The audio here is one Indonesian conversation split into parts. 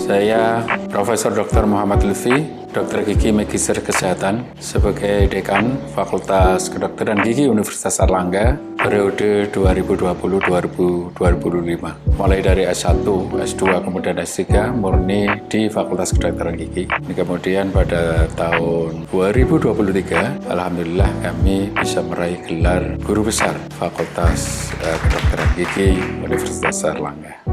Saya Profesor Dr. Muhammad Lutfi, Dokter Gigi Magister Kesehatan sebagai Dekan Fakultas Kedokteran Gigi Universitas Airlangga periode 2020-2025. Mulai dari S1, S2, kemudian S3 murni di Fakultas Kedokteran Gigi. Kemudian pada tahun 2023, Alhamdulillah kami bisa meraih gelar Guru Besar Fakultas Kedokteran Gigi Universitas Airlangga.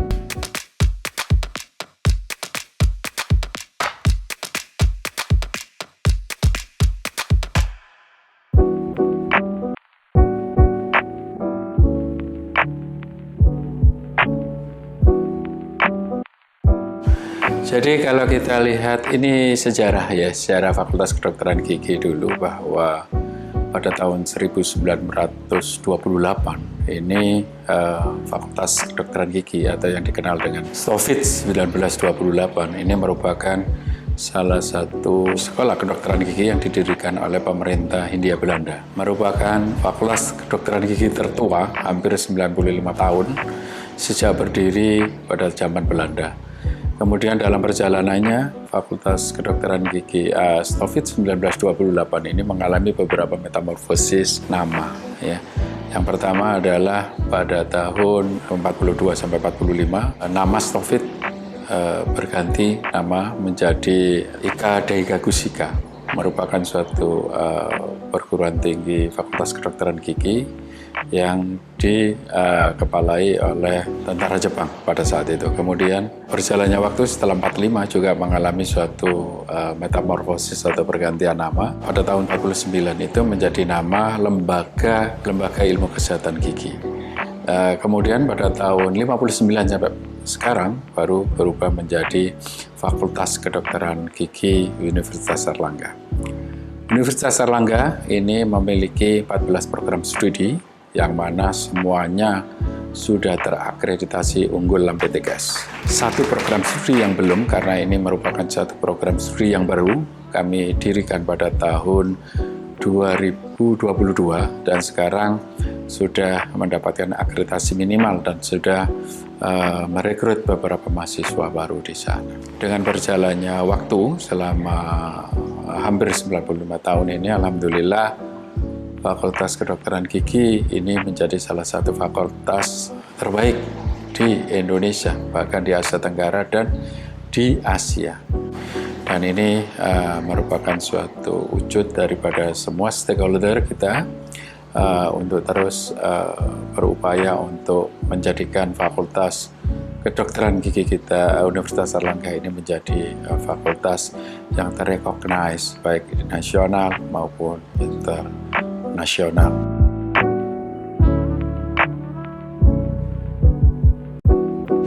Jadi kalau kita lihat ini sejarah Fakultas Kedokteran Gigi dulu, bahwa pada tahun 1928 ini Fakultas Kedokteran Gigi atau yang dikenal dengan Stovits 1928 ini merupakan salah satu sekolah kedokteran gigi yang didirikan oleh pemerintah Hindia Belanda. Merupakan Fakultas Kedokteran Gigi tertua, hampir 95 tahun sejak berdiri pada zaman Belanda. Kemudian dalam perjalanannya, Fakultas Kedokteran Gigi Stovits 1928 ini mengalami beberapa metamorfosis nama. Yang pertama adalah pada tahun 42 sampai 45, nama Stovits berganti nama menjadi Ika Daiga Gusika, merupakan suatu perguruan tinggi Fakultas Kedokteran Gigi yang dikepalai oleh tentara Jepang pada saat itu. Kemudian berjalannya waktu setelah 45 juga mengalami suatu metamorfosis atau pergantian nama. Pada tahun 49 itu menjadi nama Lembaga Ilmu Kesehatan Gigi. Kemudian pada tahun 59 sampai sekarang baru berubah menjadi Fakultas Kedokteran Gigi Universitas Airlangga. Universitas Airlangga ini memiliki 14 program studi yang mana semuanya sudah terakreditasi unggul LAMPTKS. Satu program studi yang belum, karena ini merupakan satu program studi yang baru, kami dirikan pada tahun 2022 dan sekarang sudah mendapatkan akreditasi minimal dan sudah merekrut beberapa mahasiswa baru di sana. Dengan berjalannya waktu selama hampir 95 tahun ini, alhamdulillah Fakultas Kedokteran Gigi ini menjadi salah satu fakultas terbaik di Indonesia, bahkan di Asia Tenggara dan di Asia. Dan ini merupakan suatu wujud daripada semua stakeholder kita untuk terus berupaya untuk menjadikan Fakultas Kedokteran Gigi kita, Universitas Airlangga ini menjadi fakultas yang terrecognize baik nasional maupun internasional.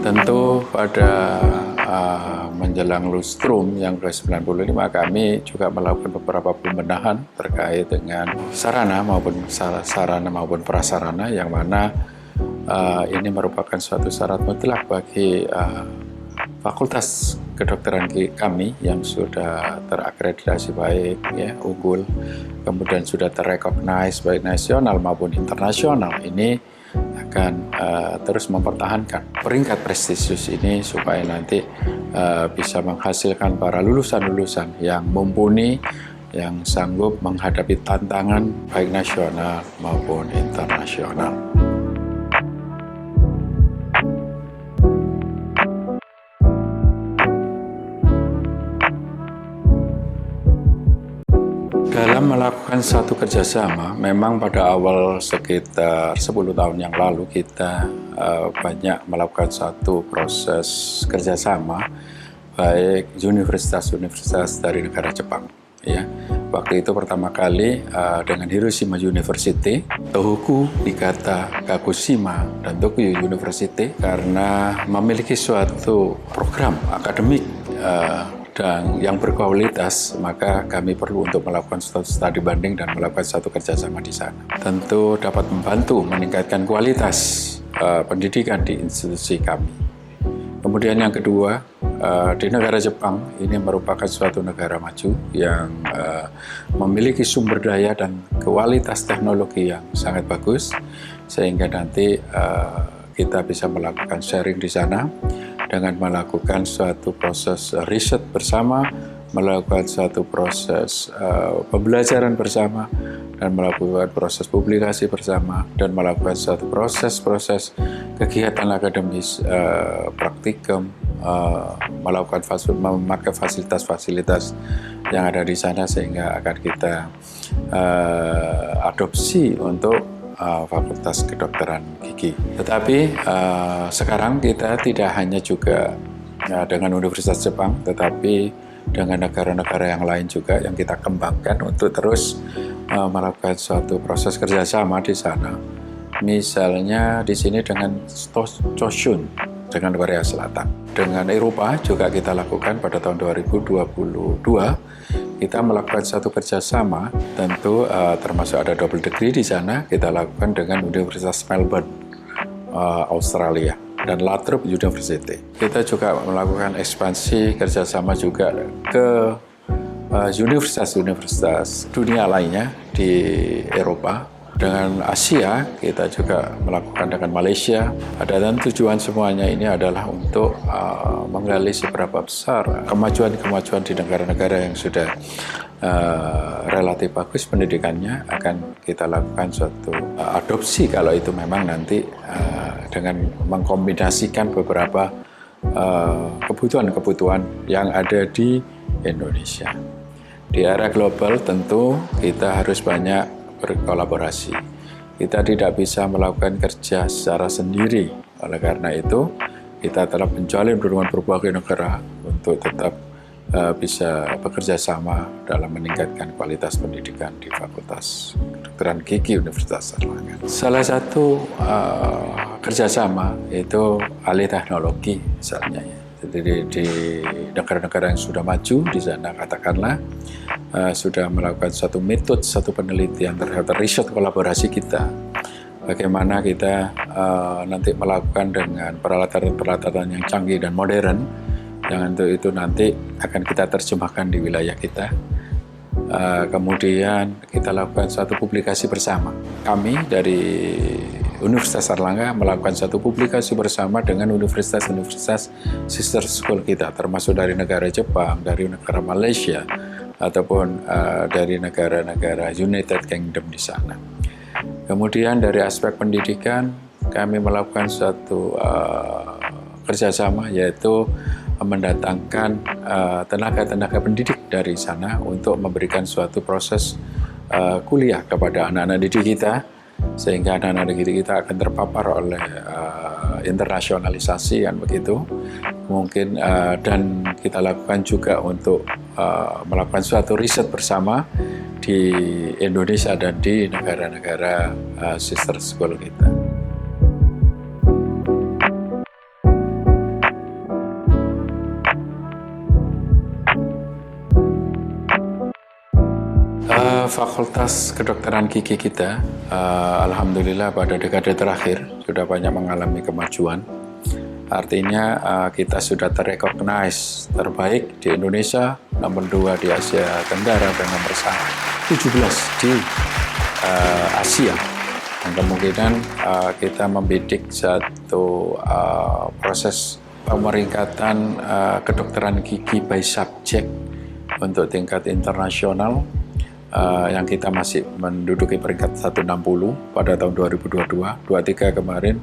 Tentu pada menjelang lustrum yang ke-95 kami juga melakukan beberapa pembenahan terkait dengan sarana maupun prasarana, yang mana ini merupakan suatu syarat mutlak bagi Fakultas Kedokteran kami yang sudah terakreditasi baik, unggul, kemudian sudah terrecognize baik nasional maupun internasional, ini akan terus mempertahankan peringkat prestisius ini supaya nanti bisa menghasilkan para lulusan-lulusan yang mumpuni, yang sanggup menghadapi tantangan baik nasional maupun internasional. Dalam melakukan satu kerjasama, memang pada awal sekitar 10 tahun yang lalu kita banyak melakukan satu proses kerjasama baik universitas-universitas dari negara Jepang. Waktu itu pertama kali dengan Hiroshima University, Tohoku Niigata Kagoshima, dan Tokyo University, karena memiliki suatu program akademik dan yang berkualitas, maka kami perlu untuk melakukan studi banding dan melakukan satu kerjasama di sana. Tentu dapat membantu meningkatkan kualitas pendidikan di institusi kami. Kemudian yang kedua, di negara Jepang ini merupakan suatu negara maju yang memiliki sumber daya dan kualitas teknologi yang sangat bagus, sehingga nanti kita bisa melakukan sharing di sana. dengan melakukan suatu proses riset bersama, melakukan suatu proses pembelajaran bersama, dan melakukan proses publikasi bersama, dan melakukan suatu proses-proses kegiatan akademis, praktikum, memakai fasilitas-fasilitas yang ada di sana, sehingga akan kita adopsi untuk Fakultas Kedokteran Gigi. Tetapi sekarang kita tidak hanya juga dengan Universitas Jepang, tetapi dengan negara-negara yang lain juga yang kita kembangkan untuk terus melakukan suatu proses kerjasama di sana. Misalnya di sini dengan Chosun, dengan Korea Selatan. Dengan Eropa juga kita lakukan pada tahun 2022, kita melakukan satu kerjasama, tentu termasuk ada double degree di sana, kita lakukan dengan Universitas Melbourne, Australia, dan Lathrop University. Kita juga melakukan ekspansi kerjasama juga ke universitas-universitas dunia lainnya di Eropa. Dengan Asia, kita juga melakukan dengan Malaysia. Dan tujuan semuanya ini adalah untuk menggali seberapa besar kemajuan-kemajuan di negara-negara yang sudah relatif bagus pendidikannya, akan kita lakukan suatu adopsi kalau itu memang nanti dengan mengkombinasikan beberapa kebutuhan-kebutuhan yang ada di Indonesia. Di era global tentu kita harus banyak berkolaborasi. Kita tidak bisa melakukan kerja secara sendiri. Oleh karena itu, kita telah menjalin dengan berbagai negara untuk tetap bisa bekerja sama dalam meningkatkan kualitas pendidikan di Fakultas Kedokteran Gigi Universitas Airlangga. Salah satu kerjasama itu alih teknologi misalnya. Jadi di negara-negara yang sudah maju di sana, katakanlah sudah melakukan satu metode, satu penelitian terhadap riset kolaborasi kita. Bagaimana kita nanti melakukan dengan peralatan-peralatan yang canggih dan modern, yang untuk itu nanti akan kita terjemahkan di wilayah kita. Kemudian kita lakukan satu publikasi bersama. Kami dari Universitas Airlangga melakukan satu publikasi bersama dengan universitas-universitas sister school kita, termasuk dari negara Jepang, dari negara Malaysia, ataupun dari negara-negara United Kingdom di sana. Kemudian dari aspek pendidikan, kami melakukan suatu kerjasama, yaitu mendatangkan tenaga-tenaga pendidik dari sana untuk memberikan suatu proses kuliah kepada anak-anak didik kita, sehingga anak-anak didik kita akan terpapar oleh internasionalisasi, kan begitu. Mungkin dan kita lakukan juga untuk melakukan suatu riset bersama di Indonesia dan di negara-negara sister school kita. Fakultas Kedokteran Gigi kita, alhamdulillah pada dekade terakhir sudah banyak mengalami kemajuan. Artinya kita sudah terrecognize terbaik di Indonesia, nomor 2 di Asia Tenggara, dan nomor 17 di Asia. Dan kemungkinan kita membidik satu proses pemeringkatan kedokteran gigi by subject untuk tingkat internasional, yang kita masih menduduki peringkat 160 pada tahun 2022. 23 kemarin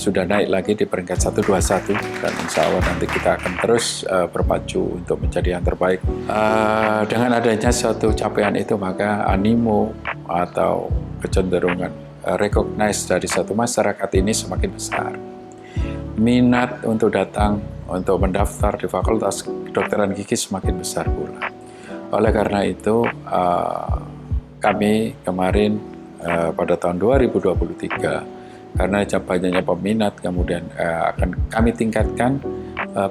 sudah naik lagi di peringkat 121, dan insya Allah nanti kita akan terus berpacu untuk menjadi yang terbaik. Dengan adanya suatu capaian itu, maka animo atau kecenderungan recognize dari satu masyarakat ini semakin besar. Minat untuk datang untuk mendaftar di Fakultas Kedokteran Gigi semakin besar pula. Oleh karena itu, kami kemarin pada tahun 2023, karena banyaknya peminat, kemudian akan kami tingkatkan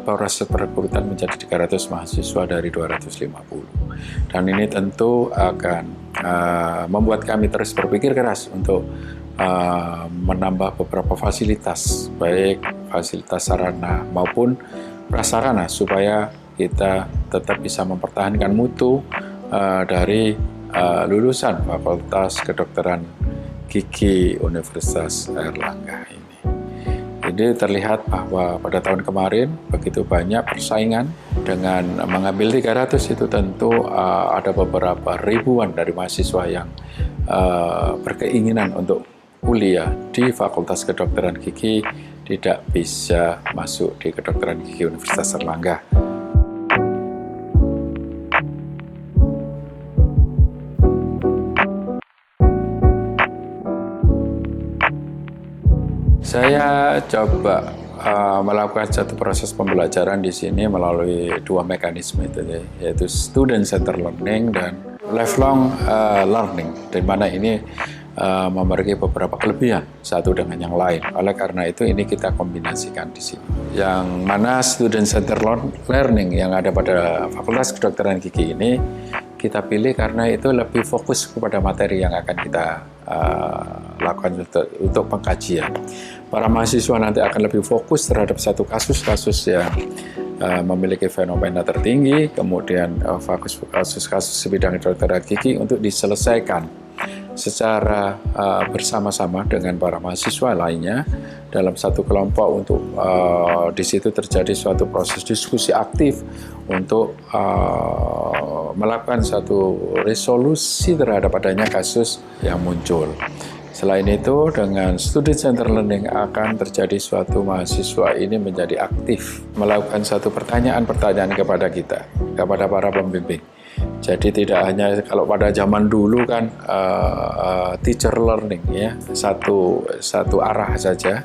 proses perekrutan menjadi 300 mahasiswa dari 250. Dan ini tentu akan membuat kami terus berpikir keras untuk menambah beberapa fasilitas, baik fasilitas sarana maupun prasarana, supaya kita tetap bisa mempertahankan mutu dari lulusan Fakultas Kedokteran Gigi Universitas Airlangga ini. Jadi terlihat bahwa pada tahun kemarin begitu banyak persaingan dengan mengambil 300 itu tentu ada beberapa ribuan dari mahasiswa yang berkeinginan untuk kuliah di Fakultas Kedokteran Gigi tidak bisa masuk di Kedokteran Gigi Universitas Erlangga. Saya coba melakukan satu proses pembelajaran di sini melalui dua mekanisme itu, yaitu student center learning dan lifelong learning, di mana ini memiliki beberapa kelebihan satu dengan yang lain. Oleh karena itu ini kita kombinasikan di sini. Yang mana student center learning yang ada pada Fakultas Kedokteran Gigi ini kita pilih karena itu lebih fokus kepada materi yang akan kita lakukan untuk pengkajian. Para mahasiswa nanti akan lebih fokus terhadap satu kasus-kasus yang memiliki fenomena tertinggi, kemudian kasus-kasus di bidang kedokteran gigi untuk diselesaikan secara bersama-sama dengan para mahasiswa lainnya dalam satu kelompok untuk di situ terjadi suatu proses diskusi aktif untuk melakukan satu resolusi terhadap adanya kasus yang muncul. Selain itu, dengan student center learning akan terjadi suatu mahasiswa ini menjadi aktif melakukan satu pertanyaan-pertanyaan kepada kita, kepada para pembimbing. Jadi tidak hanya kalau pada zaman dulu kan teacher learning ya, satu arah saja.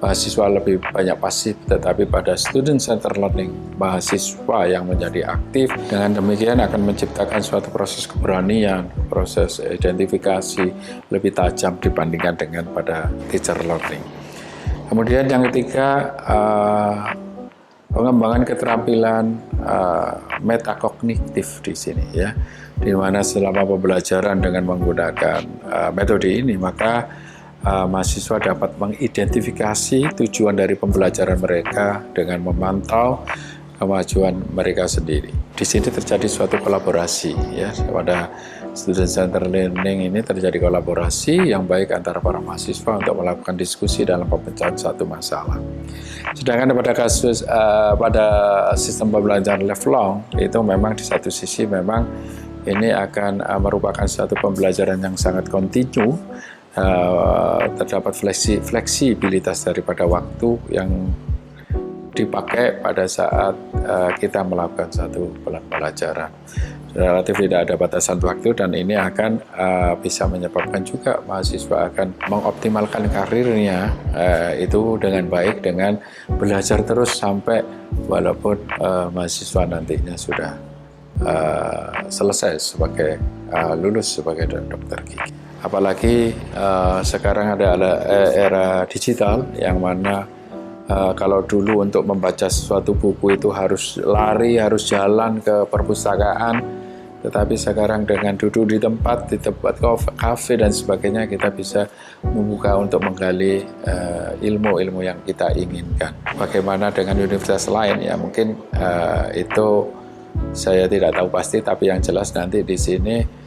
Mahasiswa lebih banyak pasif, tetapi pada student center learning mahasiswa yang menjadi aktif. Dengan demikian akan menciptakan suatu proses keberanian, proses identifikasi lebih tajam dibandingkan dengan pada teacher learning. Kemudian yang ketiga, pengembangan keterampilan metakognitif di sini ya, di mana selama pembelajaran dengan menggunakan metode ini maka mahasiswa dapat mengidentifikasi tujuan dari pembelajaran mereka dengan memantau kemajuan mereka sendiri. Di sini terjadi suatu kolaborasi ya, pada student center learning ini terjadi kolaborasi yang baik antara para mahasiswa untuk melakukan diskusi dalam pemecahan satu masalah. Sedangkan pada pada sistem pembelajaran lifelong itu memang di satu sisi memang ini akan merupakan suatu pembelajaran yang sangat kontinu. Terdapat fleksibilitas daripada waktu yang dipakai pada saat kita melakukan satu pembelajaran. Relatif tidak ada batasan waktu dan ini akan bisa menyebabkan juga mahasiswa akan mengoptimalkan karirnya itu dengan baik dengan belajar terus sampai walaupun mahasiswa nantinya sudah selesai sebagai lulus sebagai dokter gigi. Apalagi sekarang ada era digital yang mana kalau dulu untuk membaca suatu buku itu harus lari, harus jalan ke perpustakaan, tetapi sekarang dengan duduk di tempat kafe dan sebagainya kita bisa membuka untuk menggali ilmu-ilmu yang kita inginkan. Bagaimana dengan universitas lain ya mungkin itu saya tidak tahu pasti, tapi yang jelas nanti di sini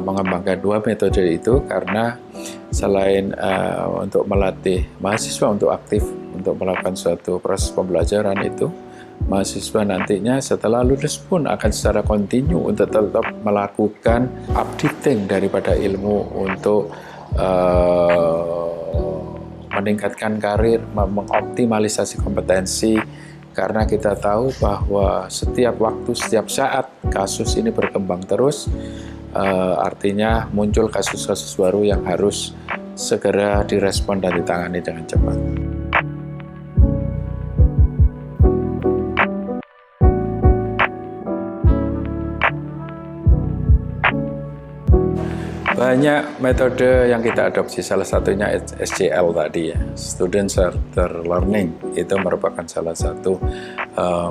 mengembangkan dua metode itu karena selain untuk melatih mahasiswa untuk aktif untuk melakukan suatu proses pembelajaran itu, mahasiswa nantinya setelah lulus pun akan secara kontinu untuk tetap melakukan updating daripada ilmu untuk meningkatkan karir, mengoptimalisasi kompetensi. Karena kita tahu bahwa setiap waktu, setiap saat kasus ini berkembang terus, artinya muncul kasus-kasus baru yang harus segera direspon dan ditangani dengan cepat. Banyak metode yang kita adopsi, salah satunya SCL tadi ya, Student Centered Learning. Itu merupakan salah satu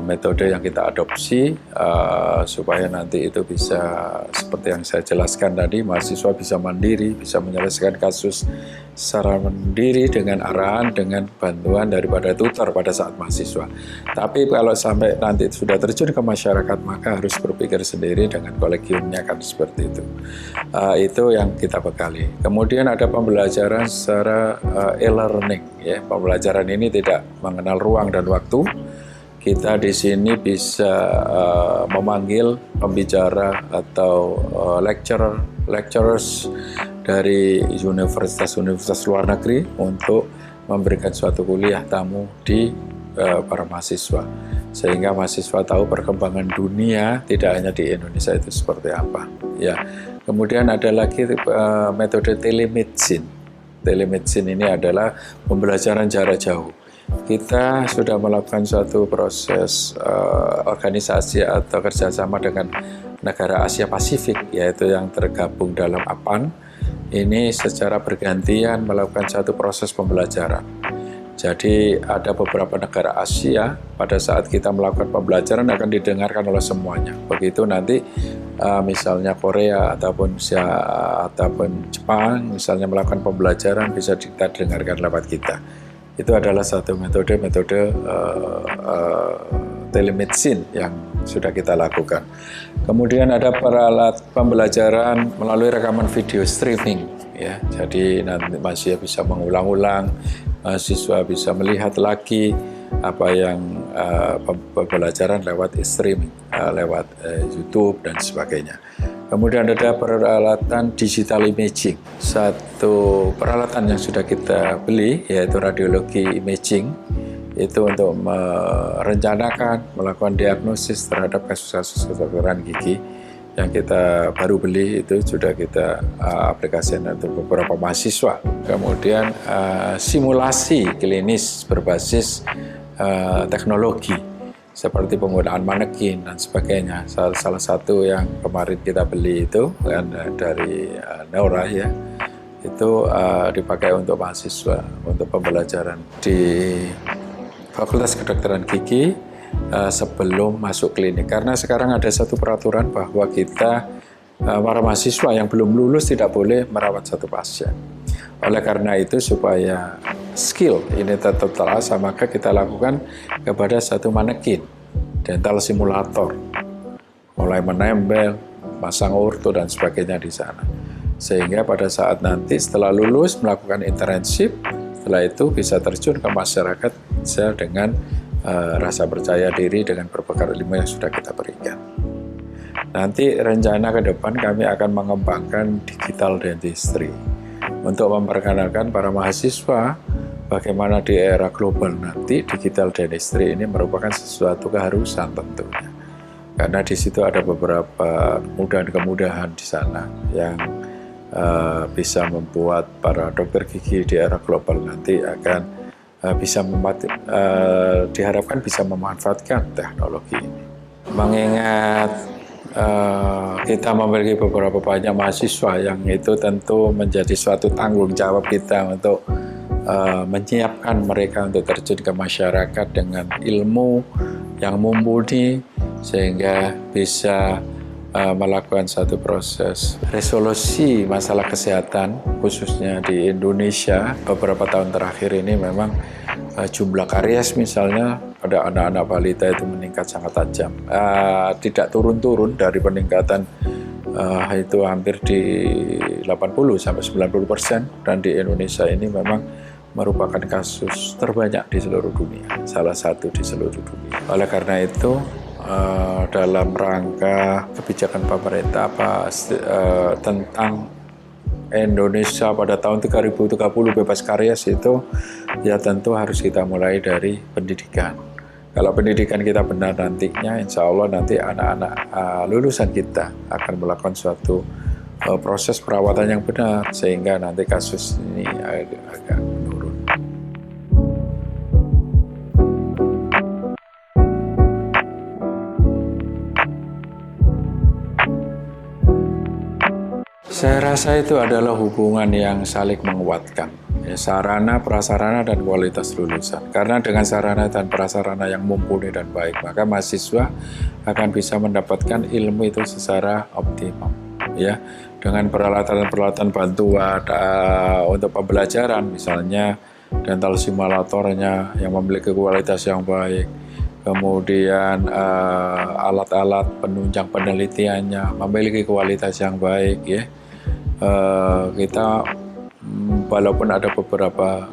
metode yang kita adopsi supaya nanti itu bisa seperti yang saya jelaskan tadi, mahasiswa bisa mandiri, bisa menyelesaikan kasus secara mandiri dengan arahan, dengan bantuan daripada tutor pada saat mahasiswa. Tapi kalau sampai nanti sudah terjun ke masyarakat, maka harus berpikir sendiri dengan kolegiumnya, kan seperti itu. Itu yang kita bekali. Kemudian ada pembelajaran secara e-learning. Ya, pembelajaran ini tidak mengenal ruang dan waktu. Kita di sini bisa memanggil pembicara atau lecturers dari universitas luar negeri untuk memberikan suatu kuliah tamu di para mahasiswa, sehingga mahasiswa tahu perkembangan dunia tidak hanya di Indonesia itu seperti apa. Ya, kemudian ada lagi metode telemedicine. Telemedicine ini adalah pembelajaran jarak jauh. Kita sudah melakukan suatu proses organisasi atau kerjasama dengan negara Asia Pasifik, yaitu yang tergabung dalam APAN. Ini secara bergantian melakukan satu proses pembelajaran. Jadi ada beberapa negara Asia, pada saat kita melakukan pembelajaran akan didengarkan oleh semuanya. Begitu nanti misalnya Korea ataupun Jepang misalnya melakukan pembelajaran, bisa kita dengarkan lewat kita. Itu adalah satu metode telemedicine yang sudah kita lakukan. Kemudian ada peralat pembelajaran melalui rekaman video streaming. Ya, jadi nanti mahasiswa bisa mengulang-ulang, mahasiswa bisa melihat lagi apa yang pembelajaran lewat streaming, lewat YouTube dan sebagainya. Kemudian ada peralatan digital imaging. Satu peralatan yang sudah kita beli yaitu radiologi imaging, itu untuk merencanakan, melakukan diagnosis terhadap kasus-kasus kedokteran gigi yang kita baru beli, itu sudah kita aplikasikan untuk beberapa mahasiswa. Kemudian simulasi klinis berbasis teknologi seperti penggunaan manekin dan sebagainya. Salah satu yang kemarin kita beli itu kan dari Neura, ya, itu dipakai untuk mahasiswa untuk pembelajaran di Fakultas Kedokteran Gigi sebelum masuk klinik. Karena sekarang ada satu peraturan bahwa kita para mahasiswa yang belum lulus tidak boleh merawat satu pasien. Oleh karena itu, supaya skill ini tetap terasa, maka kita lakukan kepada satu manekin, dental simulator, mulai menempel, masang orto dan sebagainya di sana. Sehingga pada saat nanti setelah lulus melakukan internship, setelah itu bisa terjun ke masyarakat dengan rasa percaya diri dengan berbekal ilmu yang sudah kita berikan. Nanti rencana ke depan kami akan mengembangkan digital dentistry untuk memperkenalkan para mahasiswa bagaimana di era global nanti digital dentistry ini merupakan sesuatu keharusan tentunya. Karena di situ ada beberapa kemudahan-kemudahan di sana yang bisa membuat para dokter gigi di era global nanti akan bisa diharapkan bisa memanfaatkan teknologi ini. Mengingat kita memiliki beberapa banyak mahasiswa yang itu tentu menjadi suatu tanggung jawab kita untuk menyiapkan mereka untuk terjun ke masyarakat dengan ilmu yang mumpuni sehingga bisa melakukan satu proses resolusi masalah kesehatan khususnya di Indonesia. Beberapa tahun terakhir ini memang jumlah karies misalnya pada anak-anak balita itu meningkat sangat tajam, tidak turun-turun dari peningkatan itu hampir di 80-90%, dan di Indonesia ini memang merupakan kasus terbanyak di seluruh dunia, salah satu di seluruh dunia. Oleh karena itu dalam rangka kebijakan pemerintah tentang Indonesia pada tahun 2030 bebas karies itu, ya tentu harus kita mulai dari pendidikan. Kalau pendidikan kita benar nantinya, insya Allah nanti anak-anak lulusan kita akan melakukan suatu proses perawatan yang benar, sehingga nanti kasus ini agak menurun. Saya rasa itu adalah hubungan yang saling menguatkan. sarana, prasarana, dan kualitas lulusan. Karena dengan sarana dan prasarana yang mumpuni dan baik, maka mahasiswa akan bisa mendapatkan ilmu itu secara optimum. Ya, dengan peralatan-peralatan bantuan untuk pembelajaran, misalnya dental simulatornya yang memiliki kualitas yang baik, kemudian alat-alat penunjang penelitiannya memiliki kualitas yang baik, ya. Kita walaupun ada beberapa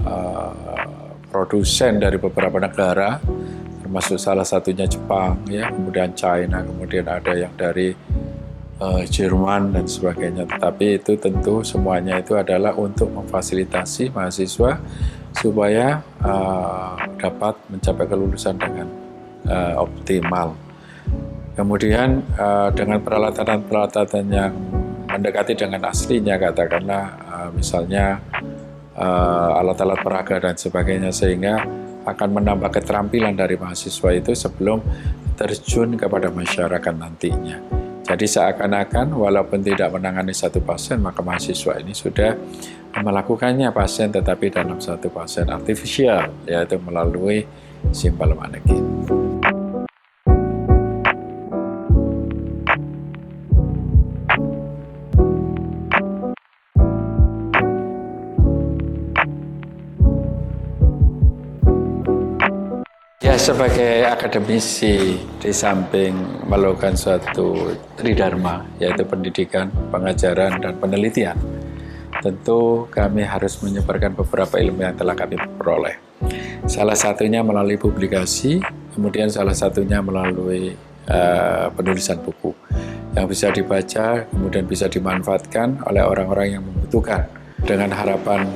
produsen dari beberapa negara, termasuk salah satunya Jepang, ya, kemudian China, kemudian ada yang dari Jerman dan sebagainya. Tetapi itu tentu semuanya itu adalah untuk memfasilitasi mahasiswa supaya dapat mencapai kelulusan dengan optimal. Kemudian dengan peralatan-peralatan yang mendekati dengan aslinya, katakanlah misalnya alat-alat peraga dan sebagainya, sehingga akan menambah keterampilan dari mahasiswa itu sebelum terjun kepada masyarakat nantinya. Jadi seakan-akan walaupun tidak menangani satu pasien, maka mahasiswa ini sudah melakukannya pasien tetapi dalam satu pasien artifisial, yaitu melalui simpel manekin. Ya, sebagai akademisi, di samping melakukan suatu tridharma, yaitu pendidikan, pengajaran, dan penelitian, tentu kami harus menyebarkan beberapa ilmu yang telah kami peroleh. Salah satunya melalui publikasi, kemudian salah satunya melalui penulisan buku yang bisa dibaca, kemudian bisa dimanfaatkan oleh orang-orang yang membutuhkan. Dengan harapan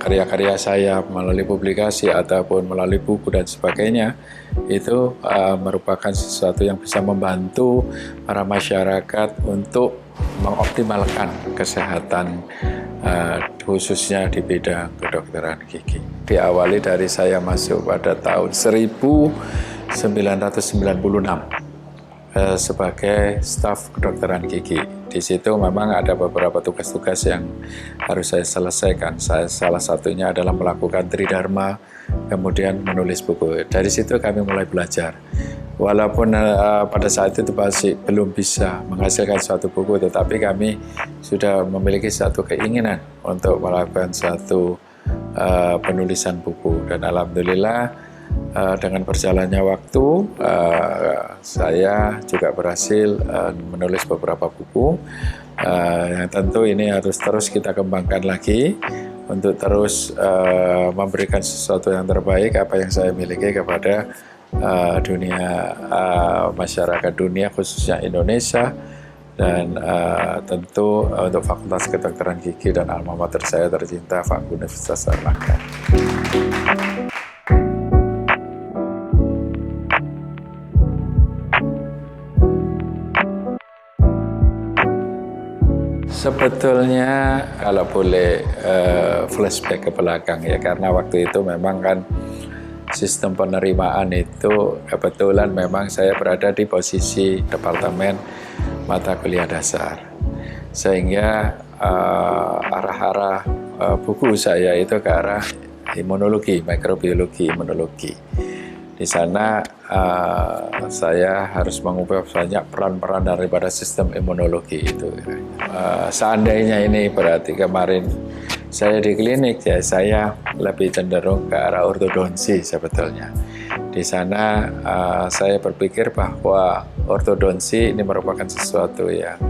karya-karya saya melalui publikasi ataupun melalui buku dan sebagainya itu merupakan sesuatu yang bisa membantu para masyarakat untuk mengoptimalkan kesehatan khususnya di bidang kedokteran gigi. Diawali dari saya masuk pada tahun 1996 sebagai staf kedokteran gigi. Di situ memang ada beberapa tugas-tugas yang harus saya selesaikan. Salah satunya adalah melakukan tridharma, kemudian menulis buku. Dari situ kami mulai belajar. Walaupun pada saat itu masih belum bisa menghasilkan suatu buku, tetapi kami sudah memiliki satu keinginan untuk melakukan suatu penulisan buku. Dan alhamdulillah dengan berjalannya waktu, saya juga berhasil menulis beberapa buku yang tentu ini harus terus kita kembangkan lagi untuk terus memberikan sesuatu yang terbaik apa yang saya miliki kepada dunia masyarakat dunia, khususnya Indonesia, dan tentu untuk Fakultas Kedokteran Gigi dan alma mater saya tercinta, Universitas Airlangga. Sebetulnya kalau boleh flashback ke belakang, ya, karena waktu itu memang kan sistem penerimaan itu kebetulan memang saya berada di posisi Departemen Mata Kuliah Dasar, sehingga arah-arah buku saya itu ke arah imunologi, mikrobiologi, imunologi. Di sana saya harus mengubah banyak peran-peran daripada sistem imunologi itu. Seandainya ini berarti kemarin saya di klinik, ya saya lebih cenderung ke arah ortodonsi sebetulnya. Di sana saya berpikir bahwa ortodonsi ini merupakan sesuatu yang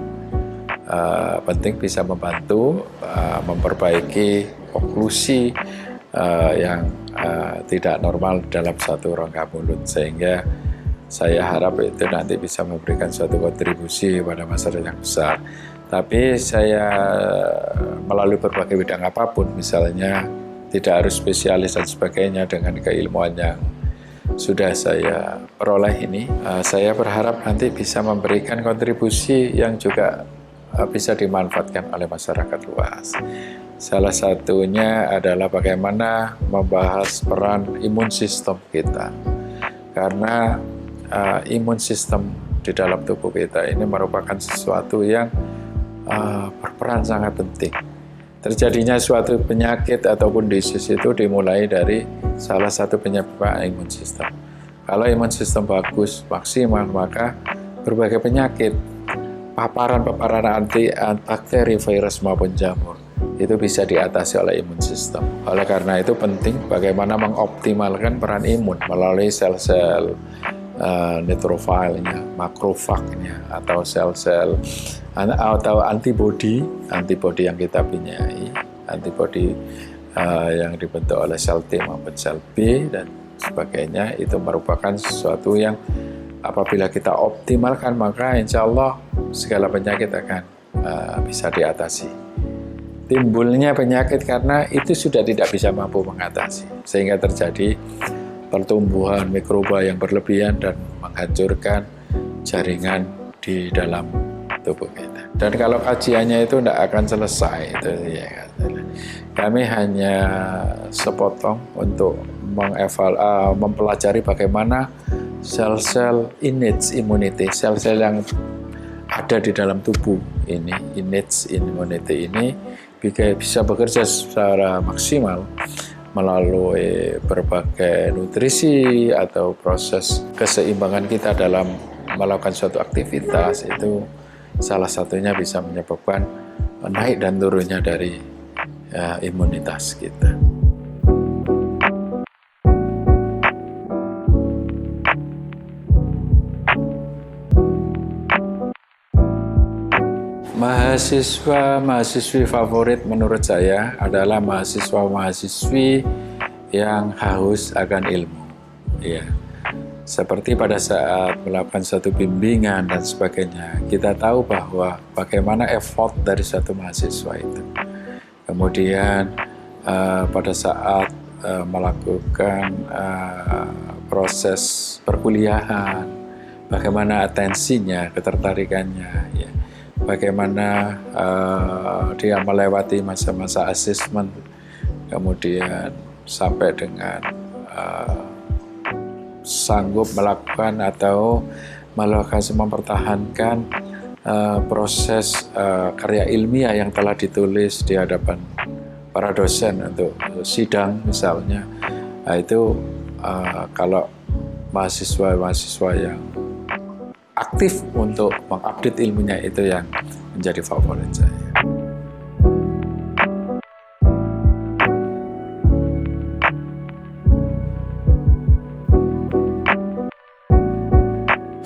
penting, bisa membantu memperbaiki oklusi yang tidak normal dalam satu rongga mulut, sehingga saya harap itu nanti bisa memberikan suatu kontribusi pada masyarakat yang besar. Tapi saya melalui berbagai bidang apapun, misalnya tidak harus spesialis dan sebagainya, dengan keilmuan yang sudah saya peroleh ini, saya berharap nanti bisa memberikan kontribusi yang juga bisa dimanfaatkan oleh masyarakat luas. Salah satunya adalah bagaimana membahas peran imun sistem kita. Karena imun sistem di dalam tubuh kita ini merupakan sesuatu yang berperan sangat penting Terjadinya suatu penyakit ataupun disease itu dimulai dari salah satu penyebab imun sistem. Kalau imun sistem bagus, maksimal, maka berbagai penyakit, paparan bakteri, virus maupun jamur, itu bisa diatasi oleh imun sistem. Oleh karena itu penting bagaimana mengoptimalkan peran imun melalui sel-sel neutrofilnya, makrofagnya, atau sel-sel atau antibodi yang kita punyai, antibodi yang dibentuk oleh sel T maupun sel B dan sebagainya, itu merupakan sesuatu yang apabila kita optimalkan maka insya Allah segala penyakit akan bisa diatasi. Timbulnya penyakit karena itu sudah tidak bisa mampu mengatasi, sehingga terjadi pertumbuhan mikroba yang berlebihan dan menghancurkan jaringan di dalam tubuh kita. Dan kalau kajiannya itu tidak akan selesai, itu ya. Kami hanya sepotong untuk mempelajari bagaimana sel-sel innate immunity, sel-sel yang ada di dalam tubuh ini, innate immunity ini bisa bekerja secara maksimal melalui berbagai nutrisi atau proses keseimbangan kita dalam melakukan suatu aktivitas. Itu salah satunya bisa menyebabkan naik dan turunnya dari imunitas kita. Mahasiswa-mahasiswi favorit menurut saya adalah mahasiswa-mahasiswi yang haus akan ilmu. Ya. Seperti pada saat melakukan satu bimbingan dan sebagainya, kita tahu bahwa bagaimana effort dari satu mahasiswa itu. Kemudian pada saat melakukan proses perkuliahan, bagaimana atensinya, ketertarikannya, ya. Bagaimana dia melewati masa-masa asesmen, kemudian sampai dengan sanggup melakukan atau mempertahankan proses karya ilmiah yang telah ditulis di hadapan para dosen untuk sidang misalnya. Nah, itu kalau mahasiswa-mahasiswa yang aktif untuk mengupdate ilmunya itu yang menjadi favorit saya.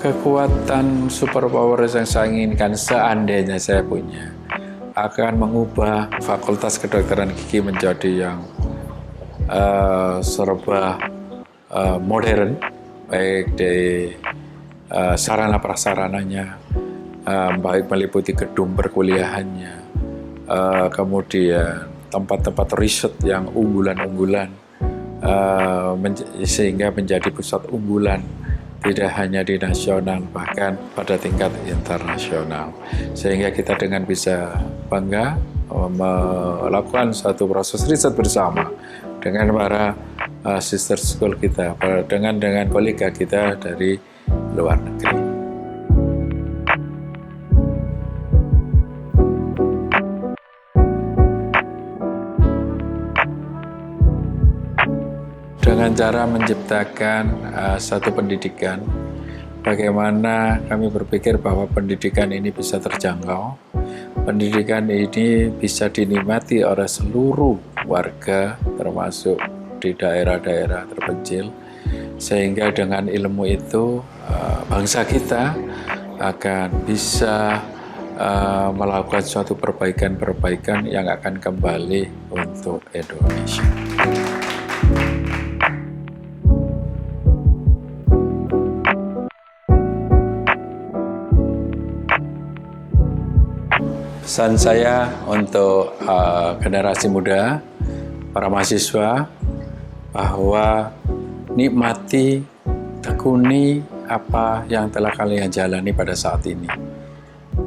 Kekuatan superpower yang saya inginkan seandainya saya punya akan mengubah Fakultas Kedokteran Gigi menjadi yang serba modern, baik dari sarana prasarananya, baik meliputi gedung perkuliahannya, kemudian tempat-tempat riset yang unggulan-unggulan, sehingga menjadi pusat unggulan tidak hanya di nasional, bahkan pada tingkat internasional. Sehingga kita dengan bisa bangga melakukan satu proses riset bersama dengan para sister school kita, dengan kolega kita dari luar negeri. Dengan cara menciptakan satu pendidikan, bagaimana kami berpikir bahwa pendidikan ini bisa terjangkau, pendidikan ini bisa dinikmati oleh seluruh warga, termasuk di daerah-daerah terpencil, sehingga dengan ilmu itu bangsa kita akan bisa melakukan suatu perbaikan-perbaikan yang akan kembali untuk Indonesia. Pesan saya untuk generasi muda, para mahasiswa, bahwa nikmati, tekuni apa yang telah kalian jalani pada saat ini.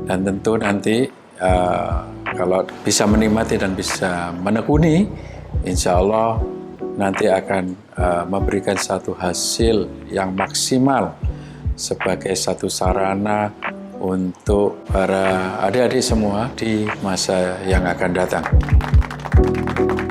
Dan tentu nanti kalau bisa menikmati dan bisa menekuni, insya Allah nanti akan memberikan satu hasil yang maksimal sebagai satu sarana untuk para adik-adik semua di masa yang akan datang. kasih.